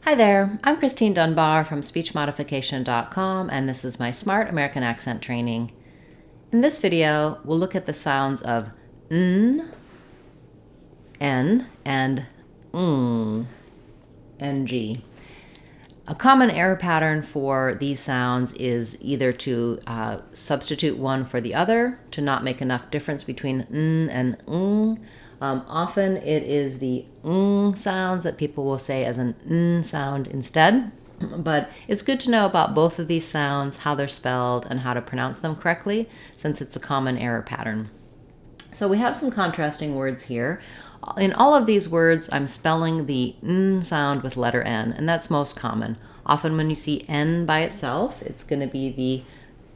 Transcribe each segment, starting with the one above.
Hi there, I'm Christine Dunbar from SpeechModification.com, and this is my Smart American Accent training. In this video, we'll look at the sounds of n, and ng. A common error pattern for these sounds is either to substitute one for the other, to not make enough difference between n and ng. Often it is the ng sounds that people will say as an n sound instead. But it's good to know about both of these sounds, how they're spelled, and how to pronounce them correctly, since it's a common error pattern. So we have some contrasting words here. In all of these words, I'm spelling the n sound with letter N, and that's most common. Often when you see N by itself, it's going to be the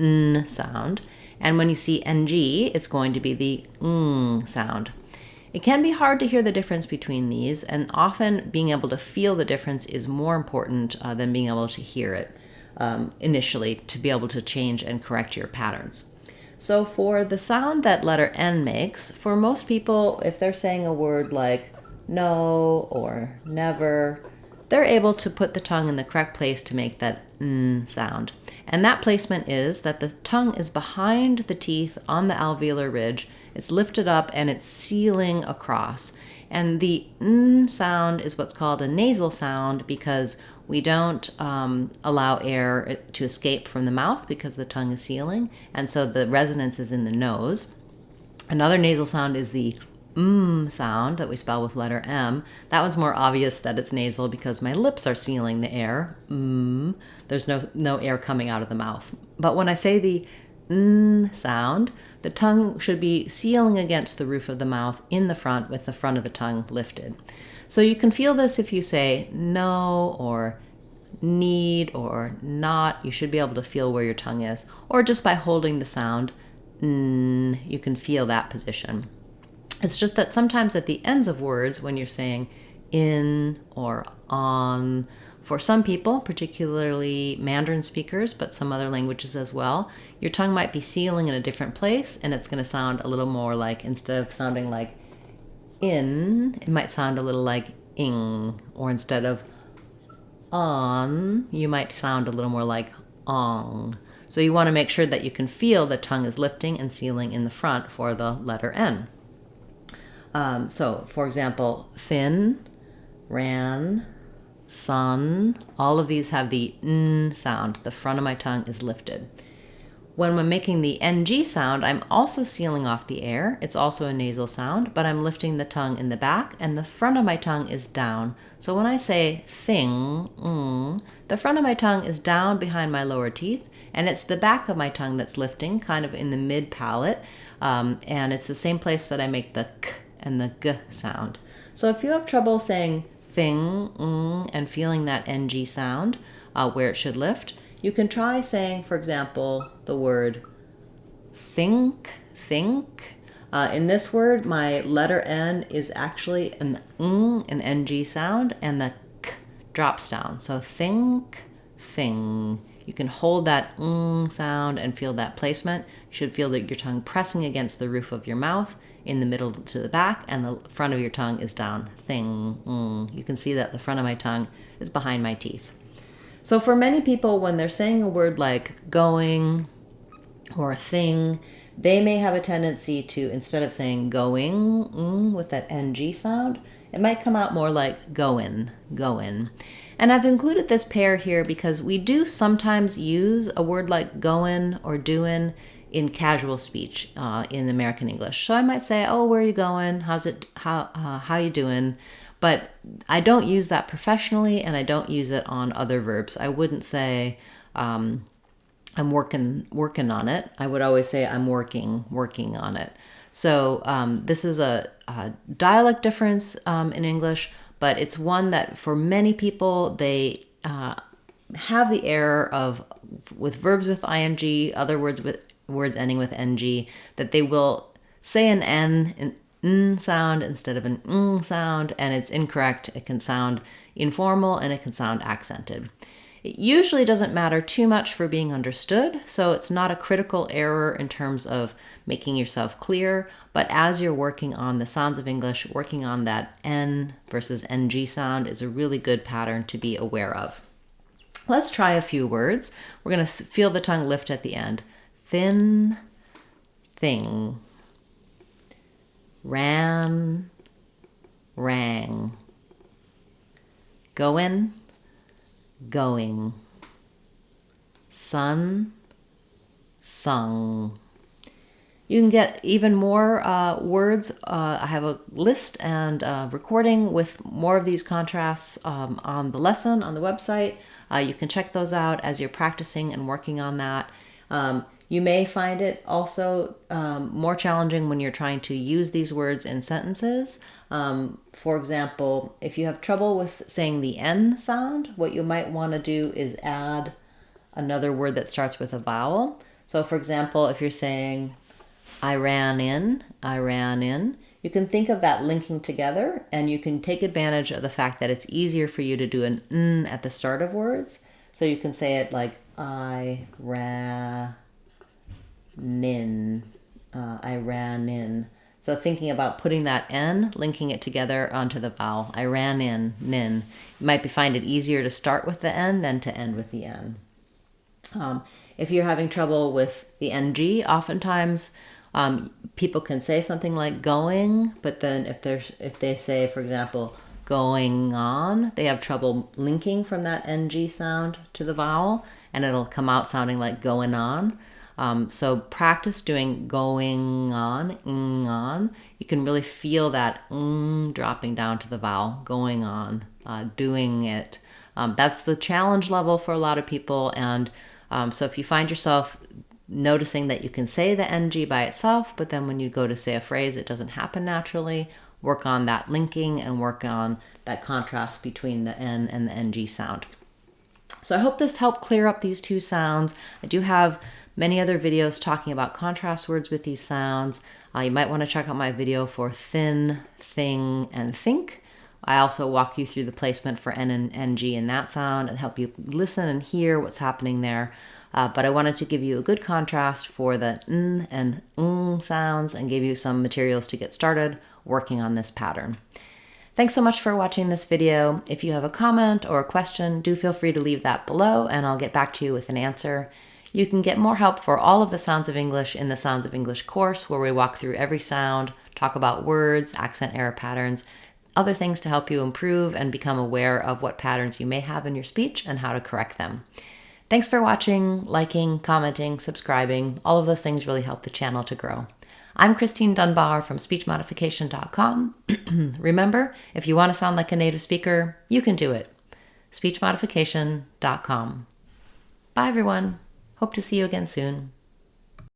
n sound. And when you see ng, it's going to be the ng sound. It can be hard to hear the difference between these, and often being able to feel the difference is more important than being able to hear it initially to be able to change and correct your patterns. So for the sound that letter N makes, for most people, if they're saying a word like no or never, they're able to put the tongue in the correct place to make that n sound. And that placement is that the tongue is behind the teeth on the alveolar ridge. It's lifted up and it's sealing across. And the n sound is what's called a nasal sound because we don't allow air to escape from the mouth because the tongue is sealing, and so the resonance is in the nose. Another nasal sound is the sound that we spell with letter M. That one's more obvious that it's nasal because my lips are sealing the air. There's no air coming out of the mouth. But when I say the n sound, the tongue should be sealing against the roof of the mouth in the front with the front of the tongue lifted. So you can feel this if you say no or need or not. You should be able to feel where your tongue is. Or just by holding the sound, n, you can feel that position. It's just that sometimes at the ends of words, when you're saying in or on, for some people, particularly Mandarin speakers, but some other languages as well, your tongue might be sealing in a different place, and it's going to sound a little more like, instead of sounding like in, it might sound a little like ing, or instead of on, you might sound a little more like ong. So you want to make sure that you can feel the tongue is lifting and sealing in the front for the letter N. So, for example, thin, ran, sun, all of these have the n sound. The front of my tongue is lifted. When I'm making the ng sound, I'm also sealing off the air. It's also a nasal sound, but I'm lifting the tongue in the back, and the front of my tongue is down. So when I say thing, the front of my tongue is down behind my lower teeth, and it's the back of my tongue that's lifting, kind of in the mid-palate, and it's the same place that I make the k and the g sound. So if you have trouble saying thing, and feeling that ng sound where it should lift, you can try saying, for example, the word think. In this word, my letter N is actually an ng sound, and the k drops down. So think, thing. You can hold that sound and feel that placement. You should feel that your tongue pressing against the roof of your mouth in the middle to the back, and the front of your tongue is down. Thing. You can see that the front of my tongue is behind my teeth. So for many people, when they're saying a word like going or thing, they may have a tendency to, instead of saying going with that ng sound, it might come out more like goin'. And I've included this pair here because we do sometimes use a word like goin' or doin' in casual speech in American English. So I might say, oh, where are you going? How you doing? But I don't use that professionally, and I don't use it on other verbs. I wouldn't say I'm working on it. I would always say I'm working on it. So this is a dialect difference in English, but it's one that for many people, they have the error of, with verbs with ing, other words ending with ng, that they will say an n sound instead of an ng sound, and it's incorrect. It can sound informal and it can sound accented. It usually doesn't matter too much for being understood, so it's not a critical error in terms of making yourself clear, but as you're working on the sounds of English, working on that N versus NG sound is a really good pattern to be aware of. Let's try a few words. We're going to feel the tongue lift at the end. Thin, thing. Ran, rang. Goin', going. Sun, sung. You can get even more words. I have a list and recording with more of these contrasts on the lesson on the website. You can check those out as you're practicing and working on that. You may find it also more challenging when you're trying to use these words in sentences. For example, if you have trouble with saying the N sound, what you might want to do is add another word that starts with a vowel. So for example, if you're saying, I ran in, you can think of that linking together, and you can take advantage of the fact that it's easier for you to do an N at the start of words. So you can say it like, I ran in. So thinking about putting that N, linking it together onto the vowel. I ran in, nin. You might find it easier to start with the N than to end with the N. If you're having trouble with the NG, oftentimes people can say something like going, but then if they say, for example, going on, they have trouble linking from that NG sound to the vowel, and it'll come out sounding like going on. So practice doing going on, on. You can really feel that dropping down to the vowel, going on, doing it. That's the challenge level for a lot of people. And so if you find yourself noticing that you can say the NG by itself, but then when you go to say a phrase, it doesn't happen naturally, work on that linking and work on that contrast between the N and the NG sound. So I hope this helped clear up these two sounds. I do have many other videos talking about contrast words with these sounds. You might want to check out my video for thin, thing, and think. I also walk you through the placement for N and NG in that sound and help you listen and hear what's happening there. But I wanted to give you a good contrast for the N and ng sounds and give you some materials to get started working on this pattern. Thanks so much for watching this video. If you have a comment or a question, do feel free to leave that below and I'll get back to you with an answer. You can get more help for all of the Sounds of English in the Sounds of English course, where we walk through every sound, talk about words, accent error patterns, other things to help you improve and become aware of what patterns you may have in your speech and how to correct them. Thanks for watching, liking, commenting, subscribing. All of those things really help the channel to grow. I'm Christine Dunbar from SpeechModification.com. Remember, if you want to sound like a native speaker, you can do it. SpeechModification.com. Bye, everyone. Hope to see you again soon.